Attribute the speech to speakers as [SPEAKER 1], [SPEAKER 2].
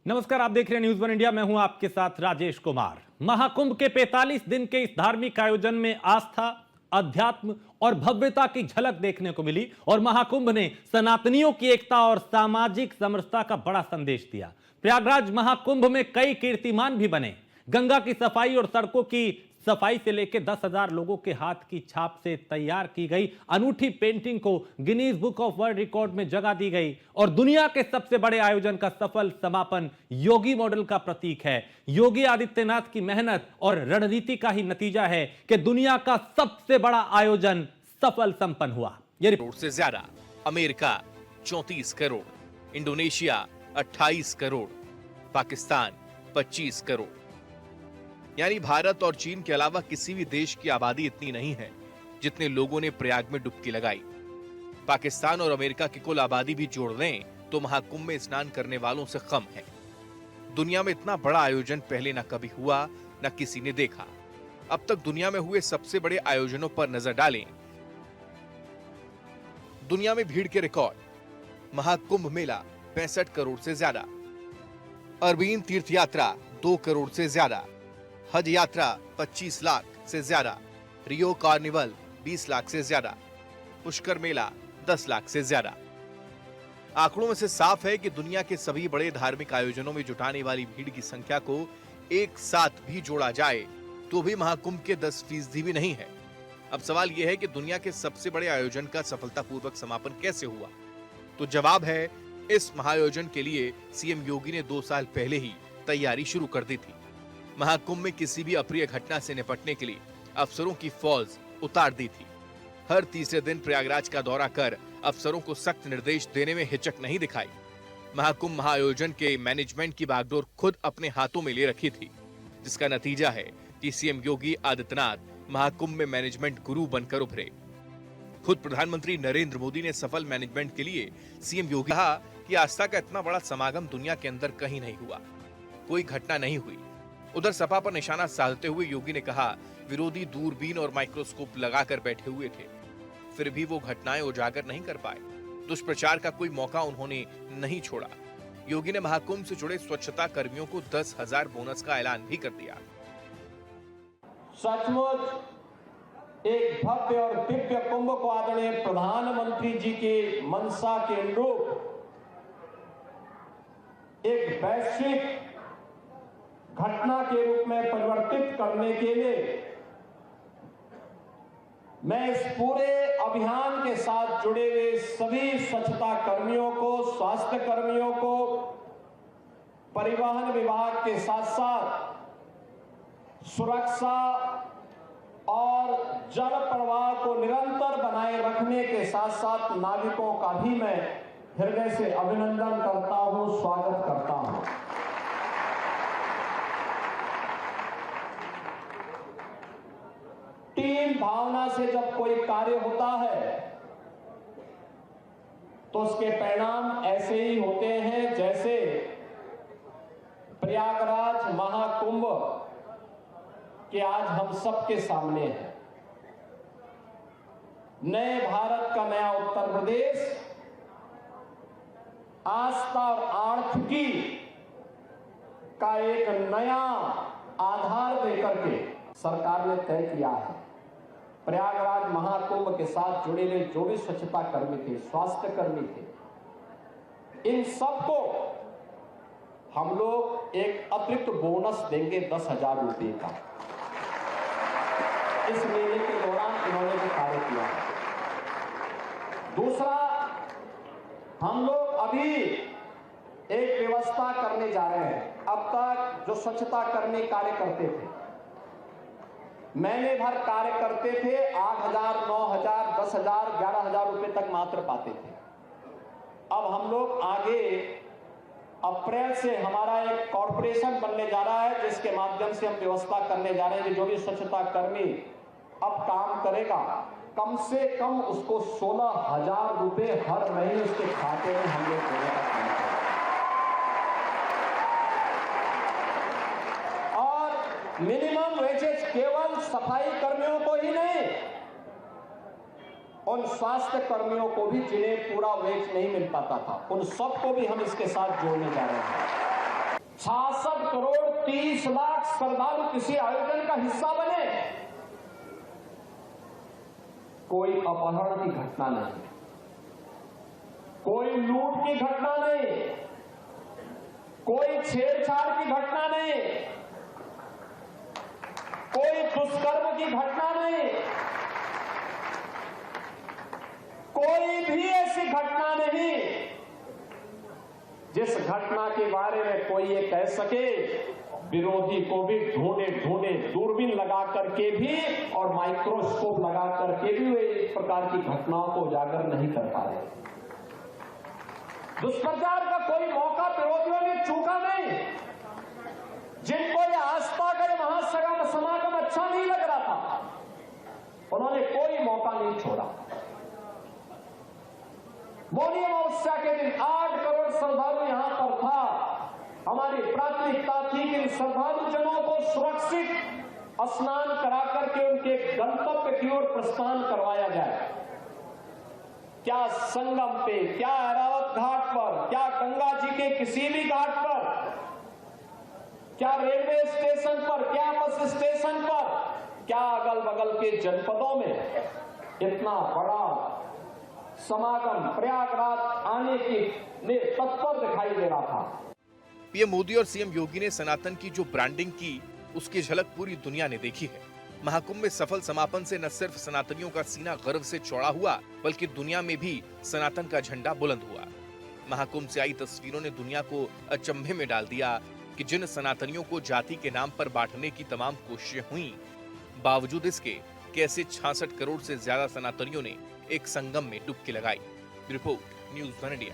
[SPEAKER 1] नमस्कार, आप देख रहे हैं न्यूज़ वन इंडिया। मैं हूं आपके साथ राजेश कुमार। महाकुंभ के 45 दिन के इस धार्मिक आयोजन में आस्था, अध्यात्म और भव्यता की झलक देखने को मिली और महाकुंभ ने सनातनियों की एकता और सामाजिक समरसता का बड़ा संदेश दिया। प्रयागराज महाकुंभ में कई कीर्तिमान भी बने। गंगा की सफाई और सड़कों की सफाई से लेकर 10,000 लोगों के हाथ की छाप से तैयार की गई अनूठी पेंटिंग को Guinness book of world record में जगह दी गई और दुनिया के सबसे बड़े आयोजन का सफल समापन योगी मॉडल का प्रतीक है। योगी आदित्यनाथ की मेहनत और रणनीति का ही नतीजा है कि दुनिया का सबसे बड़ा आयोजन सफल संपन्न हुआ। ये
[SPEAKER 2] करोड़ से ज्यादा, अमेरिका 34 करोड़, इंडोनेशिया 28 करोड़, पाकिस्तान 25 करोड़। यानी भारत और चीन के अलावा किसी भी देश की आबादी इतनी नहीं है जितने लोगों ने प्रयाग में डुबकी लगाई। पाकिस्तान और अमेरिका की कुल आबादी भी जोड़ लें तो महाकुंभ में स्नान करने वालों से कम है। दुनिया में इतना बड़ा आयोजन पहले न कभी हुआ, न किसी ने देखा। अब तक दुनिया में हुए सबसे बड़े आयोजनों पर नजर डालें। दुनिया में भीड़ के रिकॉर्ड। महाकुंभ मेला 65 करोड़ से ज्यादा, अरबीन तीर्थ यात्रा 2 करोड़ से ज्यादा, हज यात्रा 25 लाख से ज्यादा, रियो कार्निवल 20 लाख से ज्यादा, पुष्कर मेला 10 लाख से ज्यादा। आंकड़ों में से साफ है कि दुनिया के सभी बड़े धार्मिक आयोजनों में जुटाने वाली भीड़ की संख्या को एक साथ भी जोड़ा जाए तो भी महाकुंभ के 10% भी नहीं है। अब सवाल यह है कि दुनिया के सबसे बड़े आयोजन का सफलतापूर्वक समापन कैसे हुआ? तो जवाब है, इस महाआयोजन के लिए सीएम योगी ने 2 साल पहले ही तैयारी शुरू कर दी थी। महाकुंभ में किसी भी अप्रिय घटना से निपटने के लिए अफसरों की फौज उतार दी थी। हर तीसरे दिन प्रयागराज का दौरा कर अफसरों को सख्त निर्देश देने में हिचक नहीं दिखाई। महाकुंभ महाआयोजन के मैनेजमेंट की बागडोर खुद अपने हाथों में ले रखी थी, जिसका नतीजा है कि सीएम योगी आदित्यनाथ महाकुंभ में मैनेजमेंट गुरु बनकर उभरे। खुद प्रधानमंत्री नरेंद्र मोदी ने सफल मैनेजमेंट के लिए सीएम योगी कहा कि आस्था का इतना बड़ा समागम दुनिया के अंदर कहीं नहीं हुआ, कोई घटना नहीं हुई। उधर सपा पर निशाना साधते हुए योगी ने कहा, विरोधी दूरबीन और माइक्रोस्कोप लगाकर बैठे हुए थे, फिर भी वो घटनाएं उजागर नहीं कर पाए। दुष्प्रचार का कोई मौका उन्होंने नहीं छोड़ा। योगी ने महाकुंभ से जुड़े स्वच्छता कर्मियों को 10,000 बोनस का ऐलान भी कर दिया।
[SPEAKER 3] सचमुच एक भव्य और दिव्य कुंभ को आदरणीय प्रधानमंत्री जी की मंशा के अनुरूप एक वैश्विक घटना के रूप में परिवर्तित करने के लिए मैं इस पूरे अभियान के साथ जुड़े हुए सभी स्वच्छता कर्मियों को, स्वास्थ्य कर्मियों को, परिवहन विभाग के साथ साथ सुरक्षा और जल प्रवाह को निरंतर बनाए रखने के साथ साथ नागरिकों का भी मैं हृदय से अभिनंदन करता हूं, स्वागत करता हूं। टीम भावना से जब कोई कार्य होता है तो उसके परिणाम ऐसे ही होते हैं जैसे प्रयागराज महाकुंभ के आज हम सबके सामने है। नए भारत का नया उत्तर प्रदेश आस्था और आर्थिकी का एक नया आधार देकर के सरकार ने तय किया है। प्रयागराज महाकुंभ के साथ जुड़े हुए जो भी स्वच्छता कर्मी थे, स्वास्थ्य कर्मी थे, इन सबको हम लोग एक अतिरिक्त बोनस देंगे 10,000 रुपये का। इस मेले के दौरान इन्होंने जो कार्य किया है। दूसरा, हम लोग अभी एक व्यवस्था करने जा रहे हैं। अब तक जो स्वच्छता कर्मी कार्य करते थे, महीने भर कार्य करते थे, 8,000, 9,000, 10,000, 11,000 रुपए तक मात्र पाते थे। अब हम लोग आगे अप्रैल से हमारा एक कॉर्पोरेशन बनने जा रहा है, जिसके माध्यम से हम व्यवस्था करने जा रहे हैं कि जो भी स्वच्छता कर्मी अब काम करेगा, कम से कम उसको 16,000 रुपए हर महीने उसके खाते में हम लोग देने का काम करेंगे। और मिनिमम वेजेज केवल सफाई कर्मियों को ही नहीं, उन स्वास्थ्य कर्मियों को भी जिन्हें पूरा वेज नहीं मिल पाता था, उन सबको भी हम इसके साथ जोड़ने जा रहे हैं। 66 करोड़ 30 लाख श्रद्धालु किसी आयोजन का हिस्सा बने, कोई अपहरण की घटना नहीं, कोई लूट की घटना नहीं, कोई छेड़छाड़ की घटना नहीं, कोई दुष्कर्म की घटना नहीं, कोई भी ऐसी घटना नहीं जिस घटना के बारे में कोई ये कह सके विरोधी को भी ढूंढे दूरबीन लगा करके भी और माइक्रोस्कोप लगा करके भी वे इस प्रकार की घटनाओं को उजागर नहीं कर पा रहे। दुष्प्रचार का कोई मौका विरोधियों ने चूका नहीं। जिनको ये आस्था का महासमागम अच्छा नहीं लग रहा था, उन्होंने कोई मौका नहीं छोड़ा। मौनी अमावस्या के दिन 8 करोड़ श्रद्धालु यहां पर था। हमारी प्राथमिकता थी कि इन श्रद्धालु जनों को सुरक्षित स्नान करा करके उनके गंतव्य की ओर प्रस्थान करवाया जाए। क्या संगम पे, क्या ऐरावत घाट पर, क्या गंगा जी के किसी भी घाट पर, क्या रेलवे स्टेशन पर, क्या बस स्टेशन पर, क्या अगल बगल के जनपदों में इतना बड़ा समागम प्रयागराज आने की तत्पर दिखाई दे रहा था।
[SPEAKER 2] पीएम मोदी और सीएम योगी ने सनातन की जो ब्रांडिंग की, उसकी झलक पूरी दुनिया ने देखी है। महाकुंभ में सफल समापन से न सिर्फ सनातनियों का सीना गर्व से चौड़ा हुआ, बल्कि दुनिया में भी सनातन का झंडा बुलंद हुआ। महाकुंभ से आई तस्वीरों ने दुनिया को अचंभे में डाल दिया कि जिन सनातनियों को जाति के नाम पर बांटने की तमाम कोशिशें हुई, बावजूद इसके कैसे 66 करोड़ से ज्यादा सनातनियों ने एक संगम में डुबकी लगाई। Report news one India.